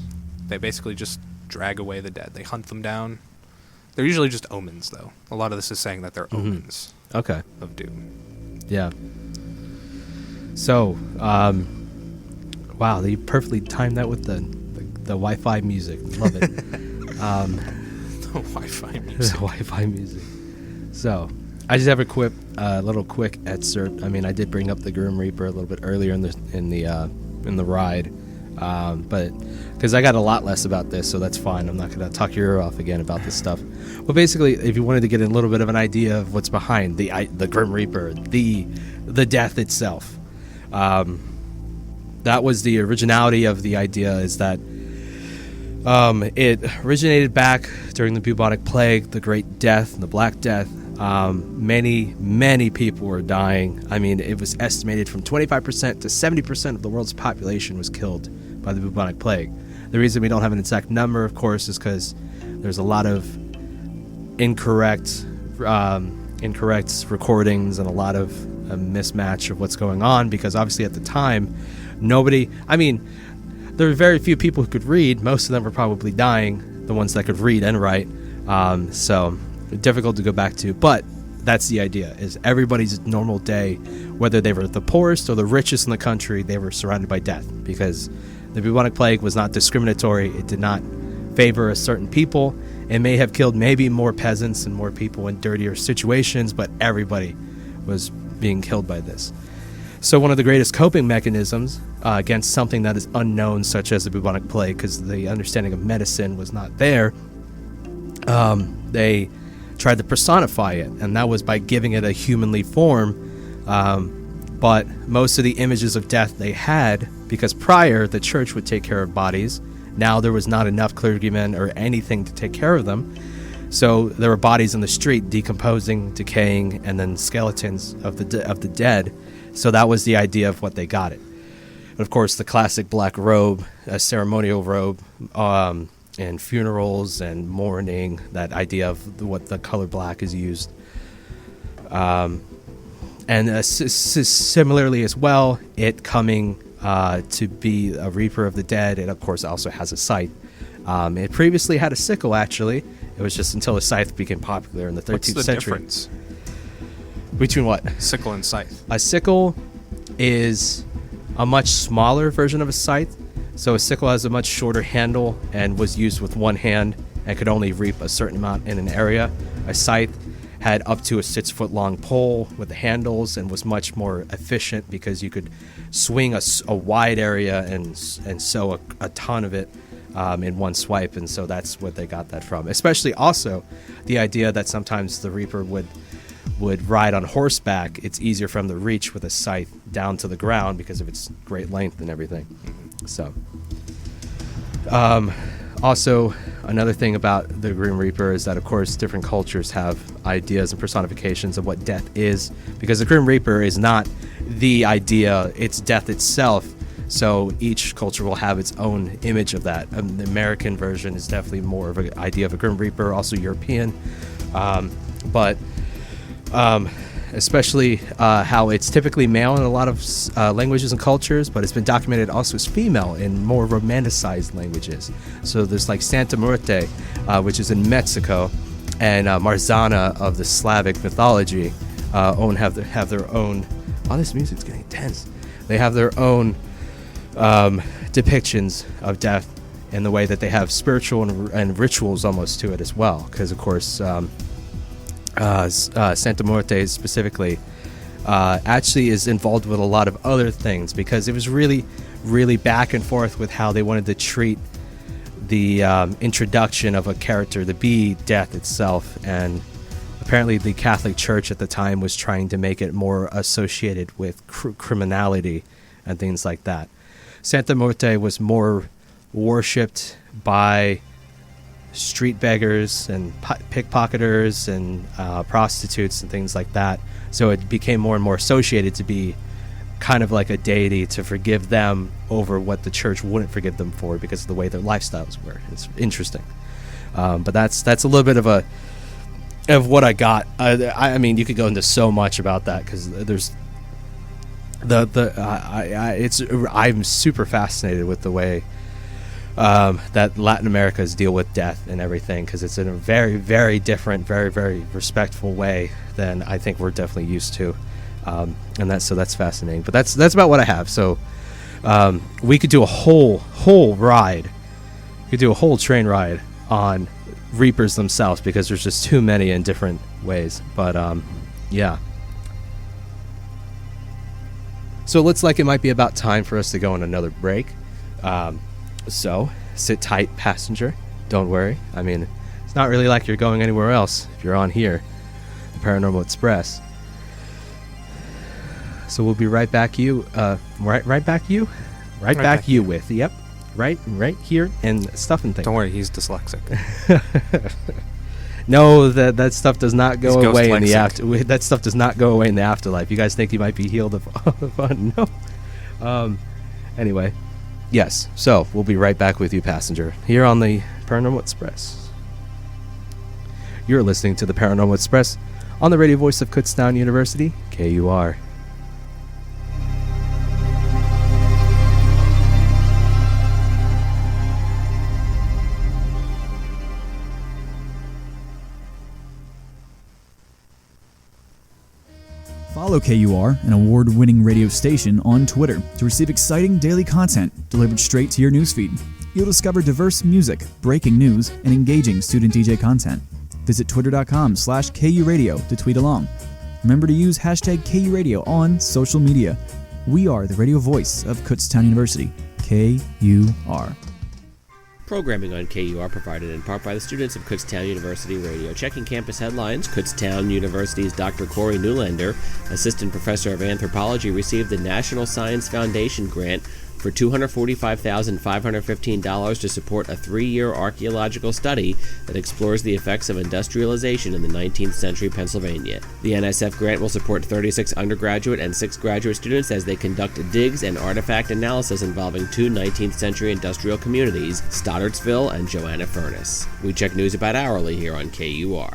They basically just drag away the dead. They hunt them down. They're usually just omens, though. A lot of this is saying that they're omens. Okay. Of doom. Yeah. So, wow, you perfectly timed that with the Wi-Fi music. Love it. Wi-Fi music. Wi-Fi music. So, I just have a little quick excerpt. I mean, I did bring up the Grim Reaper a little bit earlier in the ride, but because I got a lot less about this, so that's fine. I'm not going to talk your ear off again about this stuff. But basically, if you wanted to get a little bit of an idea of what's behind the Grim Reaper, the death itself, that was the originality of the idea. Is that it originated back during the bubonic plague, the Great Death, and the Black Death. Many people were dying. I mean, it was estimated from 25% to 70% of the world's population was killed by the bubonic plague. The reason we don't have an exact number, of course, is because there's a lot of incorrect recordings and a lot of a mismatch of what's going on, because obviously at the time, there were very few people who could read. Most of them were probably dying, the ones that could read and write. So difficult to go back to, but that's the idea, is everybody's normal day, whether they were the poorest or the richest in the country, they were surrounded by death, because the bubonic plague was not discriminatory. It did not favor a certain people. It may have killed maybe more peasants and more people in dirtier situations, but everybody was being killed by this. So one of the greatest coping mechanisms against something that is unknown, such as the bubonic plague, because the understanding of medicine was not there, they tried to personify it, and that was by giving it a humanly form. But most of the images of death they had, because prior the church would take care of bodies, now there was not enough clergymen or anything to take care of them. So there were bodies in the street decomposing, decaying, and then skeletons of the dead. So that was the idea of what they got it. And of course, the classic black robe, a ceremonial robe, and funerals and mourning, that idea of what the color black is used. And similarly as well, it coming to be a reaper of the dead, it of course also has a sight. It previously had a sickle, actually. It was just until the scythe became popular in the 13th What's the century. difference? Between what? Sickle and scythe. A sickle is a much smaller version of a scythe. So a sickle has a much shorter handle and was used with one hand and could only reap a certain amount in an area. A scythe had up to a 6-foot-long pole with the handles and was much more efficient because you could swing a wide area and sow a ton of it in one swipe, and so that's what they got that from. Especially also the idea that sometimes the reaper would ride on horseback. It's easier for him to reach with a scythe down to the ground because of its great length and everything. So also, another thing about the Grim Reaper is that, of course, different cultures have ideas and personifications of what death is, because the Grim Reaper is not the idea, it's death itself. So each culture will have its own image of that. The American version is definitely more of an idea of a Grim Reaper, also European. Especially how it's typically male in a lot of languages and cultures, but it's been documented also as female in more romanticized languages. So there's like Santa Muerte, which is in Mexico, and Marzana of the Slavic mythology have their own. Oh, this music's getting intense. They have their own depictions of death in the way that they have spiritual and rituals almost to it as well, because of course Santa Muerte specifically actually is involved with a lot of other things, because it was really back and forth with how they wanted to treat the introduction of a character to be death itself. And apparently the Catholic Church at the time was trying to make it more associated with criminality and things like that. Santa Muerte was more worshipped by street beggars and pickpocketers and prostitutes and things like that. So it became more and more associated to be kind of like a deity, to forgive them over what the church wouldn't forgive them for because of the way their lifestyles were. It's interesting. But that's a little bit of what I got. I mean, you could go into so much about that, because there's I'm super fascinated with the way that Latin America's deal with death and everything, because it's in a very, very different, very, very respectful way than I think we're definitely used to, and that's fascinating. But that's about what I have. So we could do a whole ride. We could do a whole train ride on Reapers themselves, because there's just too many in different ways. But yeah. So it looks like it might be about time for us to go on another break. So sit tight, passenger. Don't worry. I mean, it's not really like you're going anywhere else if you're on here, the Paranormal Express. So we'll be right back you with. Yep. Right here and stuff and things. Don't worry, he's dyslexic. No, that stuff does not go away in the ghost-lexic. That stuff does not go away in the afterlife. You guys think you might be healed of no. Anyway, yes. So we'll be right back with you, passenger, here on the Paranormal Express. You're listening to the Paranormal Express on the radio voice of Kutztown University, KUR. Follow KUR, an award-winning radio station, on Twitter to receive exciting daily content delivered straight to your newsfeed. You'll discover diverse music, breaking news, and engaging student DJ content. Visit twitter.com/KURadio to tweet along. Remember to use hashtag KURadio on social media. We are the radio voice of Kutztown University, KUR. Programming on KUR provided in part by the students of Kutztown University Radio. Checking campus headlines, Kutztown University's Dr. Corey Newlander, Assistant Professor of Anthropology, received the National Science Foundation grant for $245,515 to support a 3-year archaeological study that explores the effects of industrialization in the 19th century Pennsylvania. The NSF grant will support 36 undergraduate and 6 graduate students as they conduct digs and artifact analysis involving 2 19th century industrial communities, Stoddartsville and Joanna Furnace. We check news about hourly here on KUR.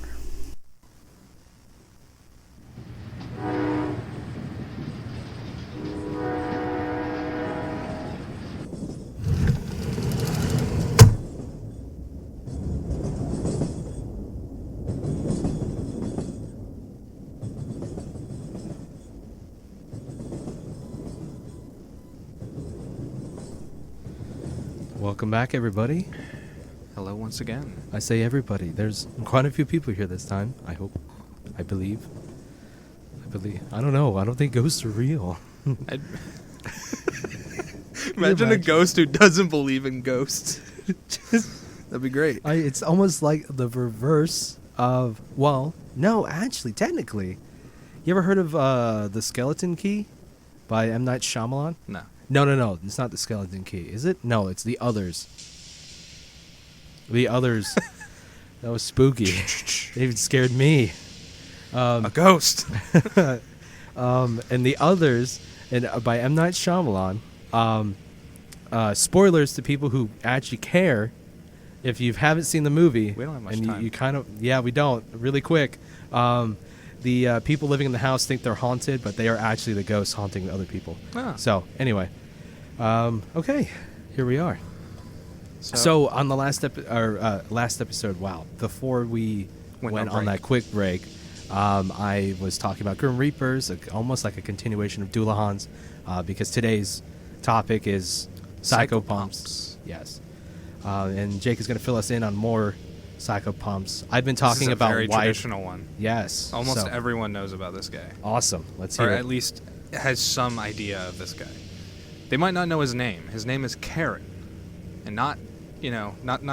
Welcome back, everybody. Hello once again. I say everybody. There's quite a few people here this time. I hope. I believe. I don't know. I don't think ghosts are real. Imagine a ghost who doesn't believe in ghosts. That'd be great. It's almost like the reverse of, well, no, actually, technically. You ever heard of The Skeleton Key by M. Night Shyamalan? No. No. It's not The Skeleton Key. Is it? No, it's The Others. The Others. That was spooky. It even scared me. A ghost. And The Others, by M. Night Shyamalan. Spoilers to people who actually care. If you haven't seen the movie, we don't have much and time. You kind of, yeah, we don't. Really quick. The people living in the house think they're haunted, but they are actually the ghosts haunting the other people. Ah. So anyway, okay, here we are. So on the last episode, wow, before we went on that quick break, I was talking about Grim Reapers, almost like a continuation of Doolahans, because today's topic is Psychopomps. Yes. And Jake is going to fill us in on more Psychopomps. I've been talking about very traditional one. Yes. Almost everyone knows about this guy. Awesome. Let's hear or it. at least has some idea of this guy. They might not know his name. His name is Karen. And not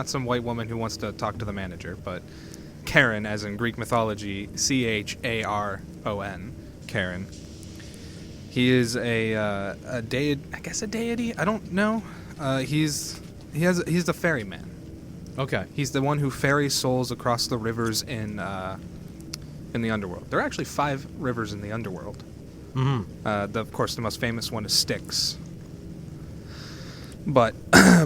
some white woman who wants to talk to the manager, but Karen, as in Greek mythology, Charon, Karen. He is a deity, I guess a deity? I don't know. He's the ferryman. Okay. He's the one who ferries souls across the rivers in the underworld. There are actually 5 rivers in the underworld. Mm-hmm. Of course, the most famous one is Styx. But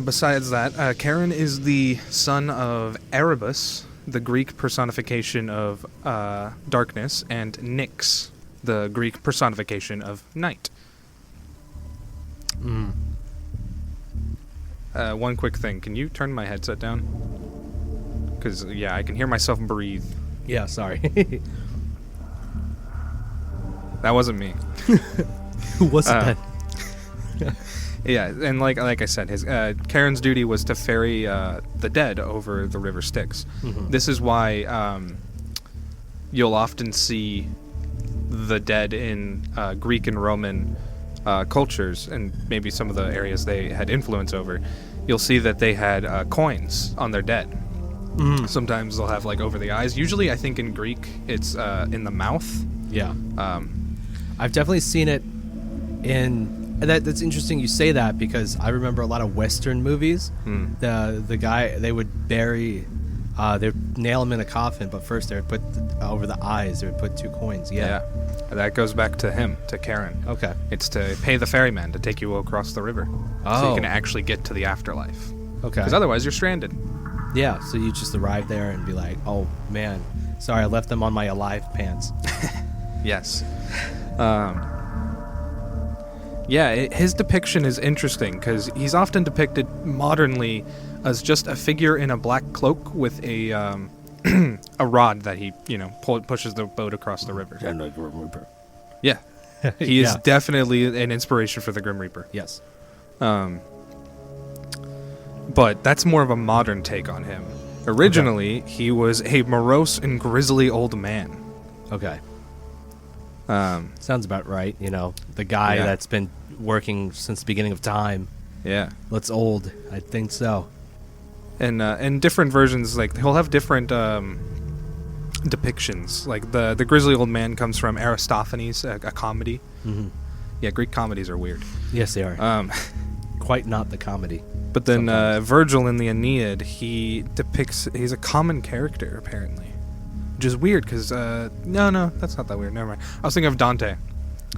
besides that, Karen is the son of Erebus, the Greek personification of darkness, and Nyx, the Greek personification of night. Mm. One quick thing. Can you turn my headset down? Because, yeah, I can hear myself breathe. Yeah, sorry. That wasn't me. Who was that? Yeah, and like I said, his Karen's duty was to ferry the dead over the river Styx. Mm-hmm. This is why you'll often see the dead in Greek and Roman cultures, and maybe some of the areas they had influence over. You'll see that they had coins on their dead. Mm. Sometimes they'll have like over the eyes. Usually, I think in Greek, it's in the mouth. Yeah. I've definitely seen it in... That's interesting you say that, because I remember a lot of Western movies. The guy, they would bury... they would nail him in a coffin, but first they would put over the eyes, they would put 2 coins. Yeah. That goes back to him, to Karen. Okay. It's to pay the ferryman to take you across the river. Oh. So you can actually get to the afterlife. Okay. Because otherwise you're stranded. Yeah, so you just arrive there and be like, oh, man, sorry, I left them on my alive pants. Yes. His depiction is interesting because he's often depicted modernly as just a figure in a black cloak with a rod that he, pushes the boat across the river. Yeah. He is definitely an inspiration for the Grim Reaper. Yes. But that's more of a modern take on him. Originally, he was a morose and grisly old man. Okay. Sounds about right. The guy that's been working since the beginning of time. Yeah. That's old. I think so. And different versions, like, he'll have different depictions. Like, the grisly old man comes from Aristophanes, a comedy. Mm-hmm. Yeah, Greek comedies are weird. Yes, they are. Quite not the comedy. But then Virgil in the Aeneid, he's a common character, apparently. Which is weird, because, no, that's not that weird. Never mind. I was thinking of Dante.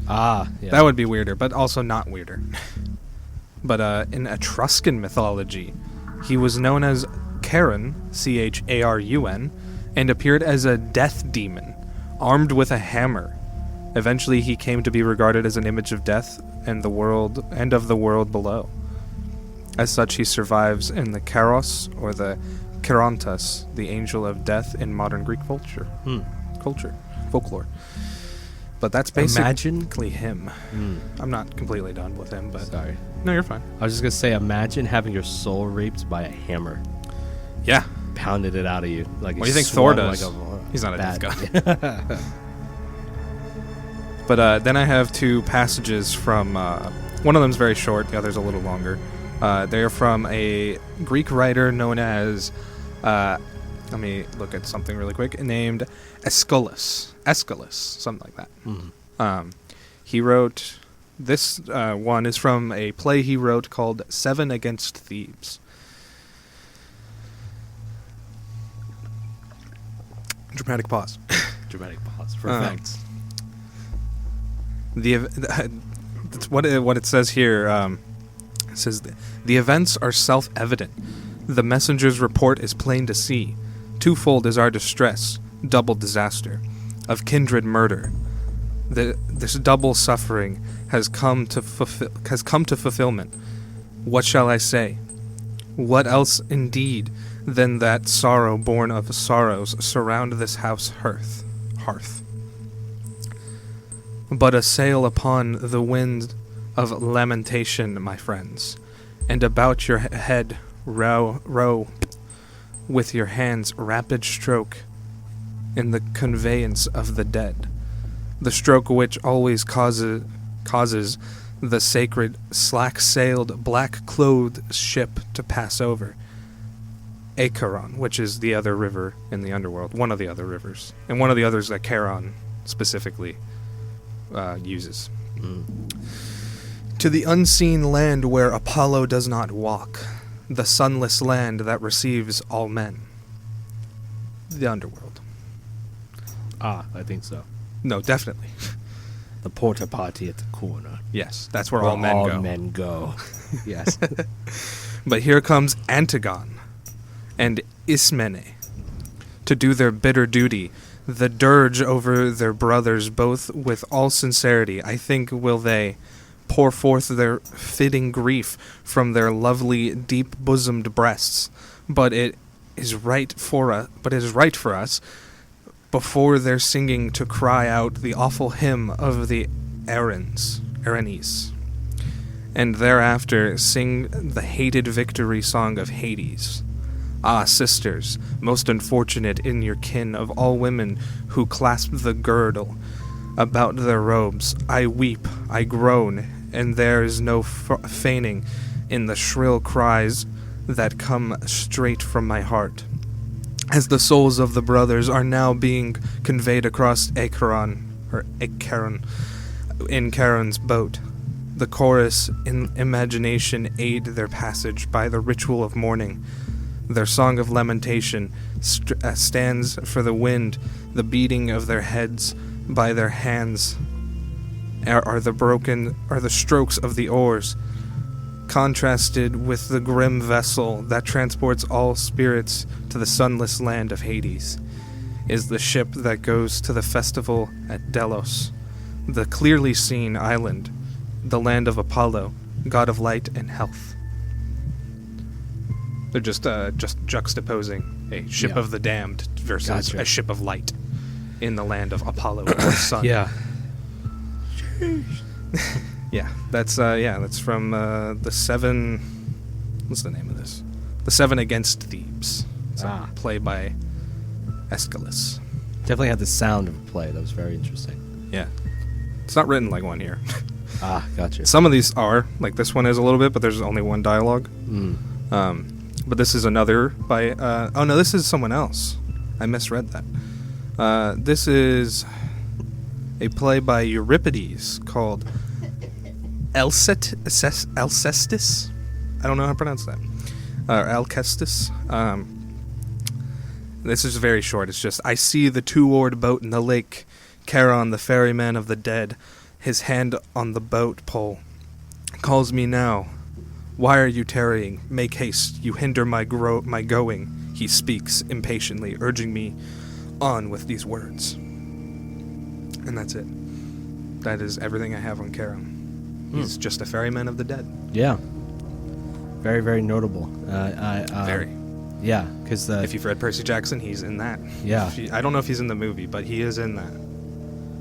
Ah, yeah. That would be weirder, but also not weirder. But in Etruscan mythology, he was known as Charon, Charun, and appeared as a death demon, armed with a hammer. Eventually, he came to be regarded as an image of death and the world and of the world below. As such, he survives in the Charos, or the Chirontas, the angel of death in modern Greek folklore. But that's basically him. I'm not completely done with him, but... Sorry. No, you're fine. I was just going to say, imagine having your soul reaped by a hammer. Yeah. Pounded it out of you. Like What do you think Thor does? He's not a death guy. But then I have two passages from... one of them's very short, the other's a little longer. They're from a Greek writer known as... let me look at something really quick. Named Aeschylus, something like that. Mm-hmm. He wrote... This one is from a play he wrote called 7 Against Thebes. Dramatic pause. Dramatic pause for effects. What it says here. It says, the events are self-evident. The messenger's report is plain to see. Twofold is our distress, double disaster, of kindred murder. This double suffering has come to fulfillment. What shall I say? What else indeed than that sorrow born of sorrows surround this house hearth? But a sail upon the wind of lamentation, my friends, and about your head row with your hands rapid stroke in the conveyance of the dead, the stroke which always causes the sacred slack-sailed, black-clothed ship to pass over. Acheron, which is the other river in the underworld, one of the other rivers, and one of the others that Charon specifically uses. To the unseen land where Apollo does not walk, the sunless land that receives all men. The underworld. I think so. No, definitely. The porta potty at the corner. Yes, that's where all men go. Yes. But here comes Antigone and Ismene to do their bitter duty, the dirge over their brothers, both with all sincerity. I think will they pour forth their fitting grief from their lovely deep-bosomed breasts. But it is right for us, before their singing, to cry out the awful hymn of the Erinyes, and thereafter sing the hated victory song of Hades. Ah, sisters, most unfortunate in your kin of all women who clasp the girdle about their robes, I weep, I groan, and there is no feigning in the shrill cries that come straight from my heart. As the souls of the brothers are now being conveyed across Acheron, in Charon's boat, the chorus in imagination aid their passage by the ritual of mourning. Their song of lamentation stands for the wind, the beating of their heads by their hands are the strokes of the oars, contrasted with the grim vessel that transports all spirits to the sunless land of Hades, is the ship that goes to the festival at Delos, the clearly seen island, the land of Apollo, god of light and health. They're just juxtaposing a ship of the damned versus a ship of light in the land of Apollo or the sun. Yeah. Yeah, that's from the 7. What's the name of this? The 7 Against Thebes. It's a play by Aeschylus. Definitely had the sound of a play. That was very interesting. Yeah, it's not written like one here. Gotcha. Some of these are, like this one is a little bit, but there's only one dialogue. But this is another by. Oh no, this is someone else. I misread that. This is a play by Euripides called Alcestis. I don't know how to pronounce that. Alcestis. This is very short. It's just, I see the two-oared boat in the lake, Charon, the ferryman of the dead, his hand on the boat pole, calls me now. Why are you tarrying? Make haste. You hinder my going. He speaks impatiently, urging me on with these words. And that's it. That is everything I have on Charon. He's just a ferryman of the dead. Yeah. Very, very notable. Very. Yeah, because if you've read Percy Jackson, he's in that. Yeah. I don't know if he's in the movie, but he is in that.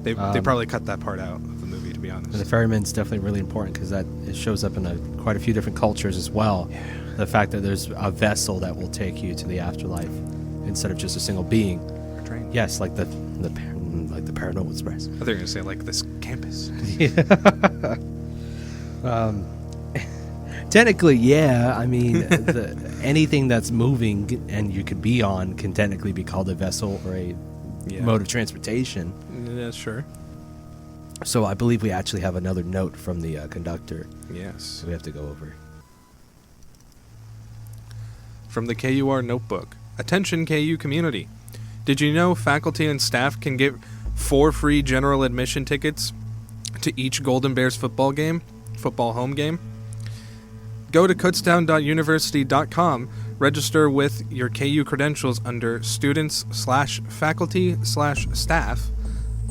They probably cut that part out of the movie, to be honest. The ferryman's definitely really important because it shows up in quite a few different cultures as well. Yeah. The fact that there's a vessel that will take you to the afterlife instead of just a single being. Or train. Yes, like the Paranormal Express. I thought you were going to say like this campus. Technically, yeah. I mean, anything that's moving and you could be on can technically be called a vessel or a mode of transportation. Yeah, sure. So I believe we actually have another note from the conductor. Yes. We have to go over. From the KUR notebook. Attention KU community. Did you know faculty and staff can get 4 free general admission tickets to each Golden Bears football home game? Go to kutztown.university.com, register with your KU credentials under students/faculty/staff,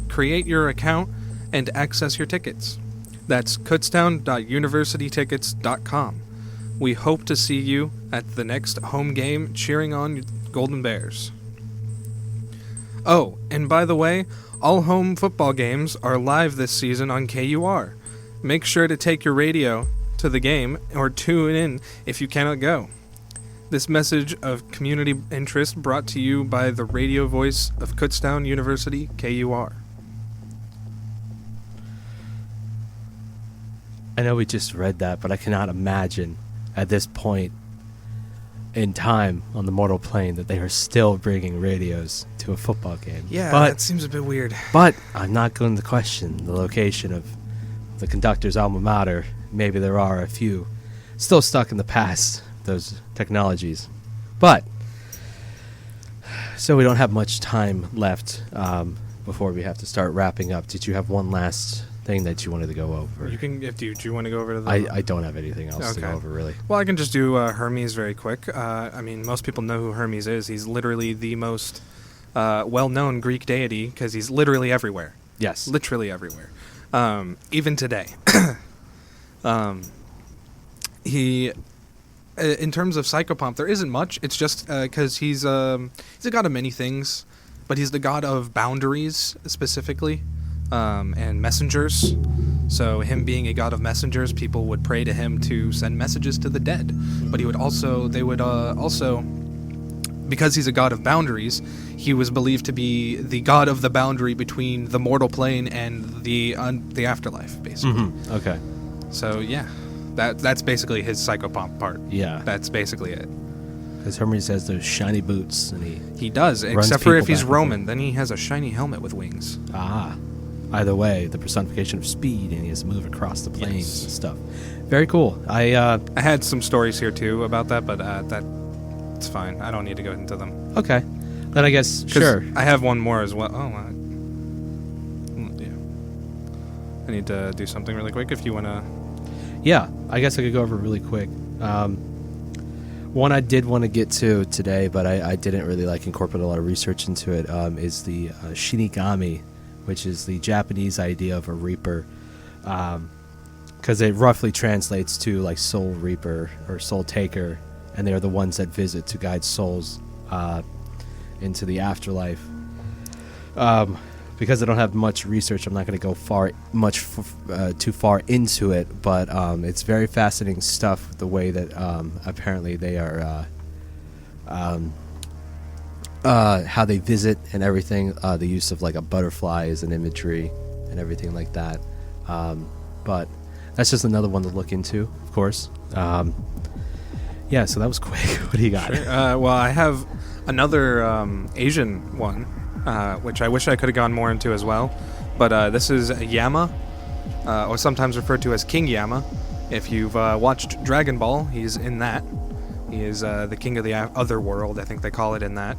create your account, and access your tickets. That's kutztown.universitytickets.com. We hope to see you at the next home game cheering on Golden Bears. Oh, and by the way, all home football games are live this season on KUR. Make sure to take your radio to the game or tune in if you cannot go. This message of community interest brought to you by the radio voice of Kutztown University, KUR. I know we just read that, but I cannot imagine at this point in time on the mortal plane that they are still bringing radios to a football game. Yeah, but that seems a bit weird. But I'm not going to question the location of the conductor's alma mater. Maybe there are a few still stuck in the past, those technologies. But, so we don't have much time left before we have to start wrapping up. Did you have one last thing that you wanted to go over? You can, do you want to go over to the... I don't have anything else to go over, really. Well, I can just do Hermes very quick. I mean, most people know who Hermes is. He's literally the most well-known Greek deity because he's literally everywhere. Yes. Literally everywhere. Even today. He, in terms of Psychopomp, there isn't much. It's just because he's a god of many things, but he's the god of boundaries specifically, and messengers. So him being a god of messengers, people would pray to him to send messages to the dead. But they would also, because he's a god of boundaries, he was believed to be the god of the boundary between the mortal plane and the afterlife, basically. Mm-hmm. Okay. So yeah, that's basically his Psychopomp part. Yeah, that's basically it. Because Hermes has those shiny boots, and he does, except for if he's Roman. Then he has a shiny helmet with wings. Ah, either way, the personification of speed, and he has to move across the plains and stuff. Very cool. I had some stories here too about that, but that's fine. I don't need to go into them. Okay, then I guess sure. I have one more as well. Oh, yeah. I need to do something really quick. If you wanna. Yeah, I guess I could go over really quick. One I did want to get to today, but I didn't really incorporate a lot of research into it, is the Shinigami, which is the Japanese idea of a reaper, because it roughly translates to soul reaper or soul taker, and they're the ones that visit to guide souls into the afterlife. Because I don't have much research, I'm not going to go too far into it, but it's very fascinating stuff, the way that apparently they are, how they visit and everything, the use of a butterfly as an imagery and everything like that. But that's just another one to look into, of course. Yeah, so that was quick. What do you got? Sure. Well, I have another Asian one, which I wish I could have gone more into as well. But this is Yama, or sometimes referred to as King Yama. If you've watched Dragon Ball, he's in that. He is the king of the other world, I think they call it in that.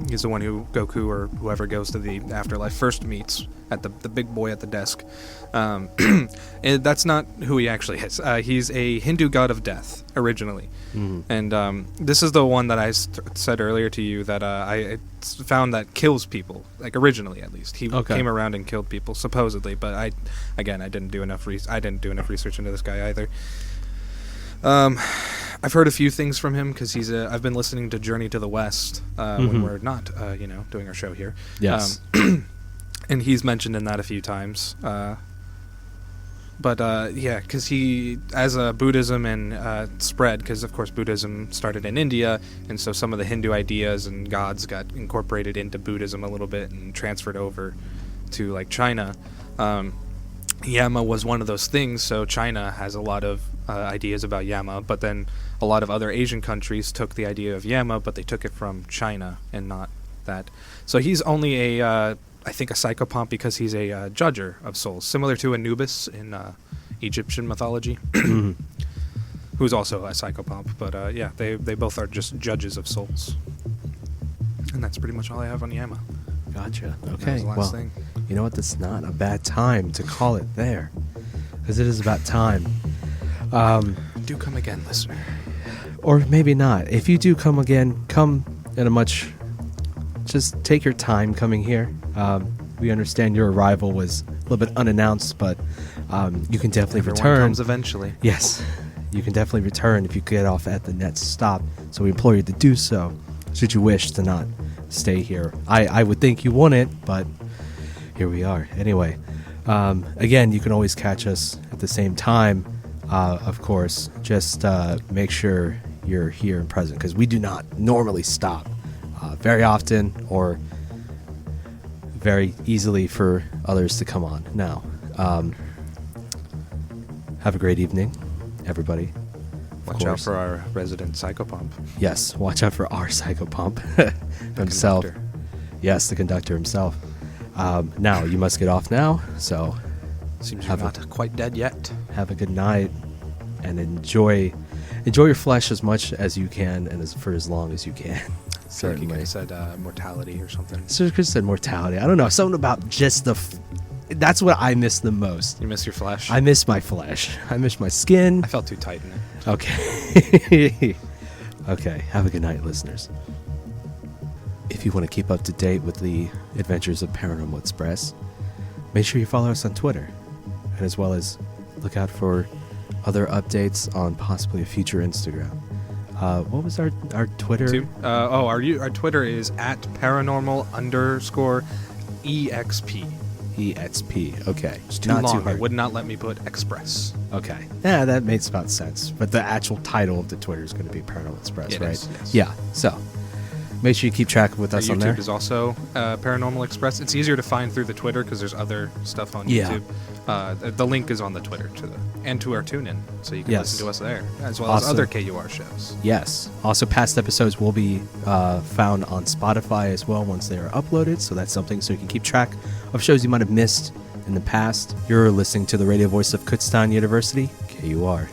He's the one who Goku or whoever goes to the afterlife first meets at the big boy at the desk. And that's not who he actually is. He's a Hindu god of death, originally. Mm-hmm. And this is the one that I said earlier to you that I found that kills people, originally at least. He came around and killed people, supposedly, but I didn't do enough research into this guy either. I've heard a few things from him because I've been listening to Journey to the West when we're not, doing our show here. Yes. And he's mentioned in that a few times. Because he, as Buddhism and spread, because of course Buddhism started in India, and so some of the Hindu ideas and gods got incorporated into Buddhism a little bit and transferred over to like China. Yama was one of those things, so China has a lot of ideas about Yama, but then a lot of other Asian countries took the idea of Yama, but they took it from China and not that. So he's only I think a psychopomp because he's a judger of souls, similar to Anubis in Egyptian mythology, who's also a psychopomp. But they both are just judges of souls. And that's pretty much all I have on Yama. Gotcha. That was Okay. the last thing. You know what? That's not a bad time to call it there, because it is about time. Do come again, listener. Or maybe not. If you do come again, come in a much... Just take your time coming here. We understand your arrival was a little bit unannounced, but you can definitely Everyone return. comes eventually. Yes, you can definitely return if you get off at the next stop. So we implore you to do so, should you wish to not stay here. I would think you wouldn't, but here we are. Anyway, again, you can always catch us at the same time. Of course, just make sure you're here and present, because we do not normally stop very often or very easily for others to come on. Now, have a great evening, everybody. Watch out for our resident psychopomp. Yes, watch out for our psychopomp himself. Conductor. Yes, the conductor himself. Now, you must get off now, so Seems you're not quite dead yet. have a good night and enjoy your flesh as much as you can and for as long as you can. Certainly. Certainly. You said mortality or something. So Chris said mortality. I don't know, something about just that's what I miss the most. You miss your flesh? I miss my flesh. I miss my skin. I felt too tight in it. Okay. Okay. Have a good night, listeners. If you want to keep up to date with the adventures of Paranormal Express, make sure you follow us on Twitter, and as well as look out for other updates on possibly a future Instagram. What was our Twitter? Our Twitter is at paranormal_exp. EXP. Okay. It's too Not long. too It hard. would not let me put express. Okay. Yeah, that makes about sense. But the actual title of the Twitter is going to be Paranormal Express, It right? is, yes. Yeah. So make sure you keep track with Our us on YouTube there. is also Paranormal Express. It's easier to find through the Twitter because there's other stuff on Yeah. YouTube. The link is on the Twitter and to our TuneIn, so you can Yes. listen to us there, as well Awesome. as other KUR shows. Yes. Also, past episodes will be found on Spotify as well once they are uploaded. So that's something so you can keep track of shows you might have missed in the past. You're listening to the radio voice of Kutztown University, KUR.